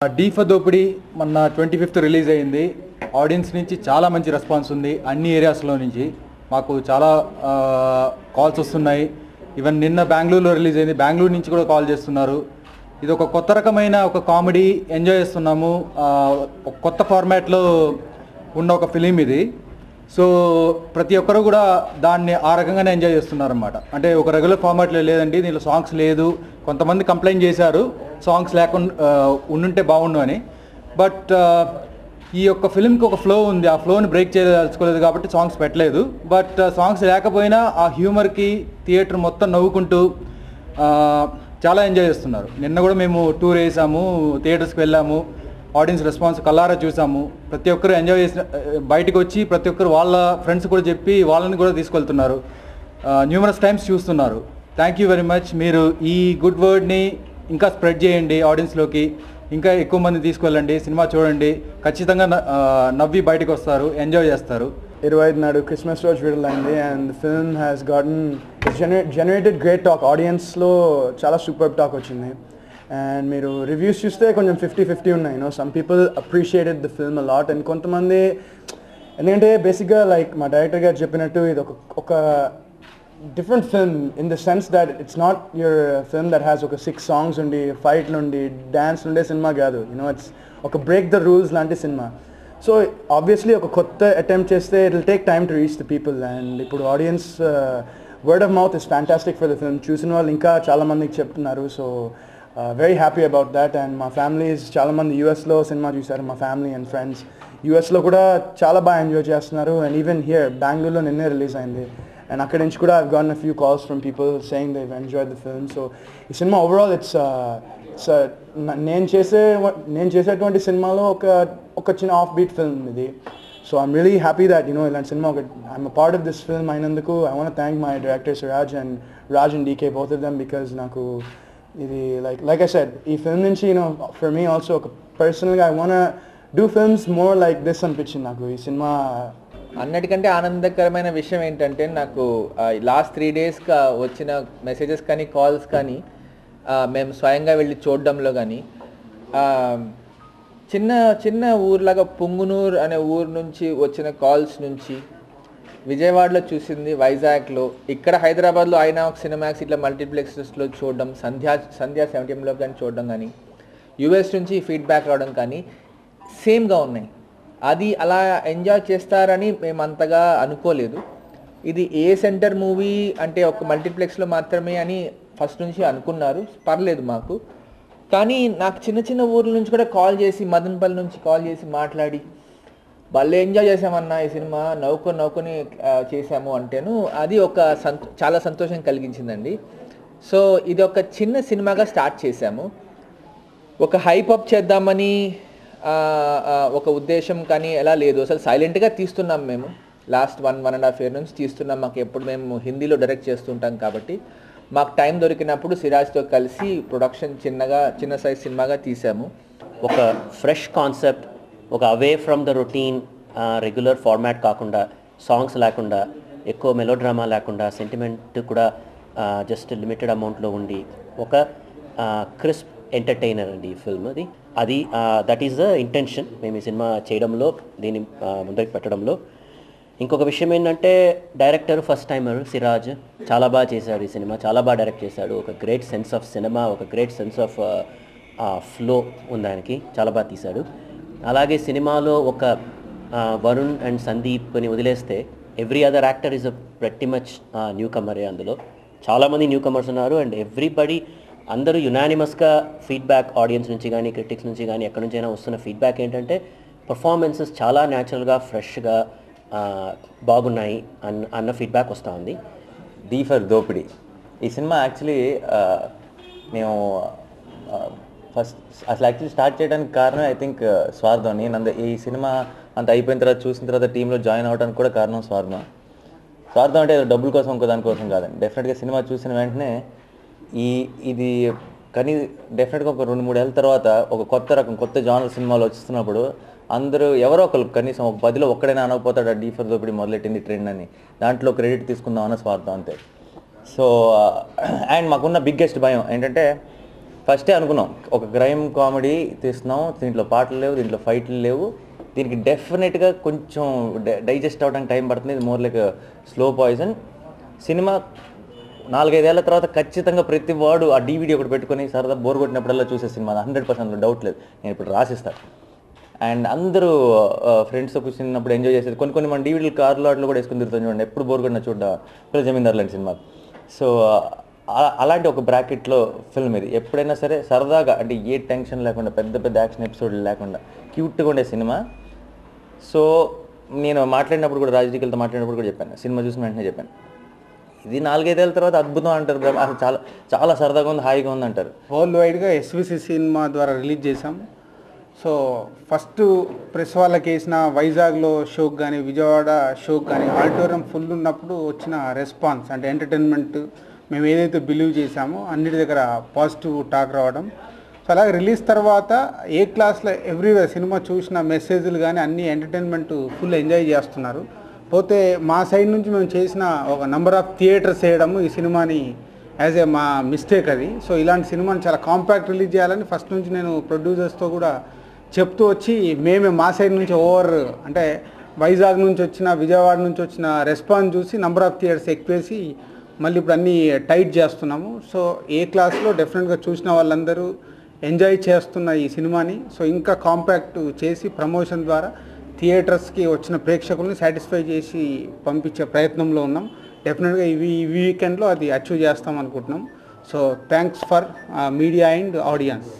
D for దోపిడీ మొన్న 25th release అయింది. ఆడియన్స్ నుంచి చాలా మంచి రెస్పాన్స్ ఉంది. అన్ని ఏరియాస్లో నుంచి మాకు చాలా కాల్స్ వస్తున్నాయి. ఈవెన్ నిన్న బెంగళూరులో రిలీజ్ అయింది, బెంగళూరు నుంచి కూడా కాల్ చేస్తున్నారు. ఇది ఒక కొత్త రకమైన ఒక కామెడీ ఎంజాయ్ చేస్తున్నాము. ఒక కొత్త ఫార్మాట్లో ఉన్న ఒక ఫిలిం ఇది. సో ప్రతి ఒక్కరు కూడా దాన్ని ఆ రకంగానే ఎంజాయ్ చేస్తున్నారన్నమాట. అంటే ఒక రెగ్యులర్ ఫార్మాట్లో లేదండి, దీనిలో సాంగ్స్ లేదు. కొంతమంది కంప్లైంట్ చేశారు సాంగ్స్ లేకుండా ఉండుంటే బాగుండు అని. బట్ ఈ యొక్క ఫిలింకి ఒక ఫ్లో ఉంది, ఆ ఫ్లోని బ్రేక్ చేయదలుచుకోలేదు కాబట్టి సాంగ్స్ పెట్టలేదు. బట్ సాంగ్స్ లేకపోయినా ఆ హ్యూమర్కి థియేటర్ మొత్తం నవ్వుకుంటూ చాలా ఎంజాయ్ చేస్తున్నారు. నిన్న కూడా మేము టూర్ వేసాము, థియేటర్స్కి వెళ్ళాము, ఆడియన్స్ రెస్పాన్స్ కల్లారా చూసాము. ప్రతి ఒక్కరు ఎంజాయ్ చేసిన బయటకు వచ్చి ప్రతి ఒక్కరు వాళ్ళ ఫ్రెండ్స్ కూడా చెప్పి వాళ్ళని కూడా తీసుకెళ్తున్నారు. న్యూమరస్ టైమ్స్ చూస్తున్నారు. Thank you very much. మీరు ఈ గుడ్ వర్డ్ని ఇంకా స్ప్రెడ్ చేయండి ఆడియన్స్లోకి, ఇంకా ఎక్కువ మంది తీసుకెళ్ళండి. సినిమా చూడండి, ఖచ్చితంగా నవ్వి బయటకు వస్తారు, ఎంజాయ్ చేస్తారు. 25 నాడు క్రిస్మస్ రోజు విడుదలైంది and the film has gotten generated great talk. ఆడియన్స్లో చాలా సూపర్ టాక్ వచ్చింది. అండ్ మీరు రివ్యూస్ చూస్తే కొంచెం 50-50 ఉన్నాయి. Some people appreciated the film a lot and కొంతమంది, ఎందుకంటే బేసిక్గా లైక్ మా డైరెక్టర్ గారు చెప్పినట్టు ఇది ఒక different film in the sense that it's not your film that has ఒక 6 సాంగ్స్ ఉండి, ఫైట్ నుండి, డ్యాన్స్ ఉండే సినిమా కాదు. ఇట్స్ ఒక బ్రేక్ ద రూల్స్ లాంటి సినిమా. సో ఆబ్వియస్లీ ఒక కొత్త అటెంప్ట్ చేస్తే it will take time to reach the people. And ఇప్పుడు audience word of mouth is fantastic for the film. చూసిన వాళ్ళు ఇంకా చాలామందికి చెప్తున్నారు. So very happy about that. And మా ఫ్యామిలీస్ చాలామంది యూఎస్లో సినిమా చూశారు, మా ఫ్యామిలీ అండ్ ఫ్రెండ్స్ యూఎస్లో కూడా చాలా బాగా ఎంజాయ్ చేస్తున్నారు. అండ్ ఈవెన్ హియర్ బెంగళూరులో నిన్నే రిలీజ్ అయింది అండ్ అక్కడి నుంచి కూడా I've gotten a few calls from people saying they've enjoyed the film. So ఈ సినిమా ఓవరాల్ ఇట్స్ నేను చేసేటువంటి సినిమాలో ఒక చిన్న ఆఫ్ బీట్ ఫిల్మ్ ఇది. So I'm really happy that ఇలాంటి సినిమా I'm a part of this film అయినందుకు. I want thank my directors Raj and DK, both of them, because నాకు ఇది లైక్ ఐ సెడ్ ఈ ఫిల్మ్ నుంచి ఫర్ మీ ఆల్సో ఒక పర్సనల్గా I want do films more like this అనిపించింది నాకు ఈ సినిమా. అన్నిటికంటే ఆనందకరమైన విషయం ఏంటంటే నాకు లాస్ట్ 3 డేస్గా వచ్చిన మెసేజెస్ కానీ కాల్స్ కానీ మేము స్వయంగా వెళ్ళి చూడడంలో కానీ చిన్న చిన్న ఊర్లాగా పుంగునూరు అనే ఊరు నుంచి వచ్చిన కాల్స్ నుంచి, విజయవాడలో చూసింది, వైజాగ్లో, ఇక్కడ హైదరాబాద్లో ఐనాక్స్, సినిమాక్స్ ఇట్లా మల్టీప్లెక్సెస్లో చూడడం, సంధ్యా 70లో కానీ చూడడం కానీ, యూఎస్ నుంచి ఫీడ్బ్యాక్ రావడం కానీ సేమ్గా ఉన్నాయి. అది అలా ఎంజాయ్ చేస్తారని మేము అంతగా అనుకోలేదు. ఇది ఏ సెంటర్ మూవీ అంటే ఒక మల్టీప్లెక్స్లో మాత్రమే అని ఫస్ట్ నుంచి అనుకున్నారు, పర్లేదు మాకు. కానీ నాకు చిన్న చిన్న ఊర్ల నుంచి కూడా కాల్ చేసి, మదనపల్లి నుంచి కాల్ చేసి మాట్లాడి భలే ఎంజాయ్ చేసామన్నా ఈ సినిమా, నవ్వుకొని చేసాము అంటేను అది ఒక చాలా సంతోషం కలిగించిందండి. సో ఇది ఒక చిన్న సినిమాగా స్టార్ట్ చేశాము. ఒక హైప్ అప్ చేద్దామని ఒక ఉద్దేశం కానీ ఎలా లేదు. అసలు సైలెంట్గా తీస్తున్నాం మేము. లాస్ట్ 1.5 year నుంచి తీస్తున్నాం. మాకు ఎప్పుడు మేము హిందీలో డైరెక్ట్ చేస్తుంటాం కాబట్టి మాకు టైం దొరికినప్పుడు సిరాజ్తో కలిసి ప్రొడక్షన్ చిన్న సైజ్ సినిమాగా తీసాము. ఒక ఫ్రెష్ కాన్సెప్ట్, ఒక away from the routine regular format కాకుండా, సాంగ్స్ లేకుండా, ఎక్కువ మెలోడ్రామా లేకుండా, సెంటిమెంట్ కూడా జస్ట్ లిమిటెడ్ అమౌంట్లో ఉండి ఒక క్రిస్ప్ ఎంటర్టైనర్ అండి ఈ ఫిల్మ్. అది దట్ ఈస్ ద ఇంటెన్షన్ మేము ఈ సినిమా చేయడంలో, దీన్ని ముందరికి పెట్టడంలో. ఇంకొక విషయం ఏంటంటే డైరెక్టర్ ఫస్ట్ టైమర్ సిరాజ్ చాలా బాగా చేశాడు ఈ సినిమా, చాలా బాగా డైరెక్ట్ చేశాడు. ఒక గ్రేట్ సెన్స్ ఆఫ్ సినిమా, ఒక గ్రేట్ సెన్స్ ఆఫ్ ఫ్లో ఉంది ఆయనకి, చాలా బాగా తీశాడు. అలాగే సినిమాలో ఒక వరుణ్ అండ్ సందీప్ని వదిలేస్తే every other actor is a ప్రతి మచ్ న్యూ కమరే. అందులో చాలామంది న్యూ కమర్స్ ఉన్నారు అండ్ ఎవ్రీబడి అందరూ యునానిమస్గా ఫీడ్బ్యాక్ ఆడియన్స్ నుంచి కానీ, క్రిటిక్స్ నుంచి కానీ, ఎక్కడి నుంచైనా వస్తున్న ఫీడ్బ్యాక్ ఏంటంటే పర్ఫార్మెన్సెస్ చాలా న్యాచురల్గా, ఫ్రెష్గా బాగున్నాయి అన్న ఫీడ్బ్యాక్ వస్తూ ఉంది. డీ ఫర్ దోపిడీ ఈ సినిమా యాక్చువల్లీ మేము యాక్చువల్లీ స్టార్ట్ చేయడానికి కారణం ఐ థింక్ స్వార్థం. నేను ఈ సినిమా అంత అయిపోయిన తర్వాత చూసిన తర్వాత టీంలో జాయిన్ అవ్వడానికి కూడా కారణం స్వార్థం అంటే డబ్బుల కోసం ఇంకో దానికోసం కాదండి. డెఫినెట్గా సినిమా చూసిన వెంటనే ఇది కానీ డెఫినెట్గా ఒక 2-3 ఏళ్ళ తర్వాత ఒక కొత్త జానర్ సినిమాలు వస్తున్నప్పుడు అందరూ ఎవరో ఒకరు కనీసం ఒక 10లో ఒక్కడైనా అనకపోతాడు డీ ఫర్ దోపిడీ మొదలెట్టింది ట్రెండ్ అని, దాంట్లో క్రెడిట్ తీసుకుందాం అన్న స్వార్థం అంతే. సో అండ్ మాకున్న బిగ్గెస్ట్ భయం ఏంటంటే ఫస్టే అనుకున్నాం ఒక క్రైమ్ కామెడీ తీస్తున్నాం, దీంట్లో పాటలు లేవు, దీంట్లో ఫైట్లు లేవు, దీనికి డెఫినెట్గా కొంచెం డైజెస్ట్ అవ్వడానికి టైం పడుతుంది, ఇది more like slow poison. Cinema 4-5 ఏళ్ల తర్వాత ఖచ్చితంగా ప్రతి వాడు ఆ DVD ఒకటి పెట్టుకొని సరదా బోర్ కొట్టినప్పుడల్లా చూసే సినిమా, 100% డౌట్ లేదు. నేను ఇప్పుడు రాసిస్తాను. అండ్ అందరూ ఫ్రెండ్స్తో కూర్చున్నప్పుడు ఎంజాయ్ చేసేది. కొన్ని మన DVDలు కార్లో అట్లా కూడా వేసుకుని తిరుగుతాం చూడండి, ఎప్పుడు బోర్ కొట్టిన పిల్లల జమీందార్ లాంటి సినిమా. సో అలాంటి ఒక బ్రాకెట్లో ఫిల్మ్ ఇది. ఎప్పుడైనా సరే సరదాగా, అంటే ఏ టెన్షన్ లేకుండా, పెద్ద యాక్షన్ ఎపిసోడ్లు లేకుండా క్యూట్గా ఉండే సినిమా. సో నేను మాట్లాడినప్పుడు కూడా, రాజకీయాలతో మాట్లాడినప్పుడు కూడా చెప్పాను, సినిమా చూసిన వెంటనే చెప్పాను, ఇది 4-5 ఏళ్ళ తర్వాత అద్భుతం అంటారు, అసలు చాలా చాలా సరదాగా ఉంది, హాయిగా ఉంది అంటారు. వరల్డ్ వైడ్గా SVC సినిమా ద్వారా రిలీజ్ చేసాం. సో ఫస్ట్ ప్రెస్ వాళ్ళకి వేసిన వైజాగ్లో షోకి కానీ, విజయవాడ షోకి కానీ ఆడిటోరియం ఫుల్ ఉన్నప్పుడు వచ్చిన రెస్పాన్స్, అంటే ఎంటర్టైన్మెంట్ మేము ఏదైతే బిలీవ్ చేసామో అన్నిటి దగ్గర పాజిటివ్ టాక్ రావడం. సో అలాగే రిలీజ్ తర్వాత ఏ క్లాస్లో ఎవ్రీవేర్ సినిమా చూసిన మెసేజ్లు కానీ అన్ని ఎంటర్టైన్మెంట్ ఫుల్ ఎంజాయ్ చేస్తున్నారు. పోతే మా సైడ్ నుంచి మేము చేసిన ఒక నెంబర్ ఆఫ్ థియేటర్స్ వేయడము ఈ సినిమాని యాజ్ ఏ మా మిస్టేక్ అది. సో ఇలాంటి సినిమాని చాలా కాంపాక్ట్ రిలీజ్ చేయాలని ఫస్ట్ నుంచి నేను ప్రొడ్యూసర్స్తో కూడా చెప్తూ వచ్చి, మేమే మా సైడ్ నుంచి అంటే వైజాగ్ నుంచి వచ్చిన, విజయవాడ నుంచి వచ్చిన రెస్పాన్స్ చూసి నెంబర్ ఆఫ్ థియేటర్స్ ఎక్కువేసి మళ్ళీ ఇప్పుడు అన్నీ టైట్ చేస్తున్నాము. సో ఏ క్లాస్లో డెఫినెట్గా చూసిన వాళ్ళందరూ ఎంజాయ్ చేస్తున్న ఈ సినిమాని సో ఇంకా కాంపాక్ట్ చేసి ప్రమోషన్ ద్వారా థియేటర్స్కి వచ్చిన ప్రేక్షకుల్ని సాటిస్ఫై చేసి పంపించే ప్రయత్నంలో ఉన్నాం. డెఫినెట్గా ఈ వీకెండ్లో అది అచీవ్ చేస్తాం అనుకుంటున్నాం. So thanks for media and audience.